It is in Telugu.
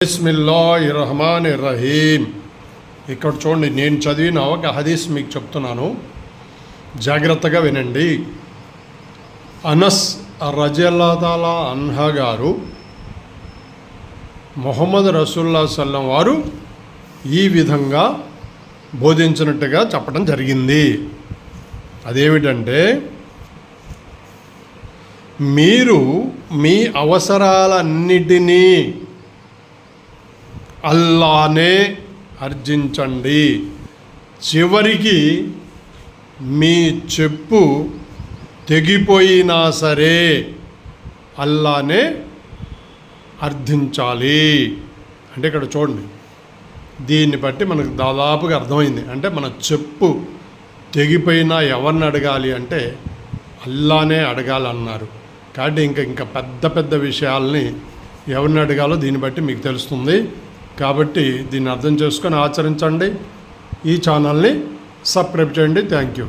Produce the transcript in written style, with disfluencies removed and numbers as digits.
బిస్మిల్లాహిర్రహమానిర్రహీం. ఇక్కడ చూడండి, నేను చదివిన ఒక హదీస్ మీకు చెప్తున్నాను, జాగ్రత్తగా వినండి. అనస్ రజల్లాహు అన్హా గారు ముహమ్మద్ రసూలుల్లాహి సల్లం వారు ఈ విధంగా బోధించినట్టుగా చెప్పడం జరిగింది. అదేమిటంటే, మీరు మీ అవసరాలన్నిటినీ అల్లానే అర్జించండి, చివరికి మీ చెప్పు తెగిపోయినా సరే అల్లానే అర్థించాలి. అంటే ఇక్కడ చూడండి, దీన్ని బట్టి మనకు దాదాపుగా అర్థమైంది. అంటే మన చెప్పు తెగిపోయినా ఎవరిని అడగాలి అంటే అల్లానే అడగాలన్నారు. కాబట్టి ఇంకా పెద్ద పెద్ద విషయాల్ని ఎవరిని అడగాలో దీన్ని బట్టి మీకు తెలుస్తుంది. కాబట్టి దీన్ని అర్థం చేసుకొని ఆచరించండి. ఈ ఛానల్ని సబ్స్క్రైబ్ చేయండి. Thank you.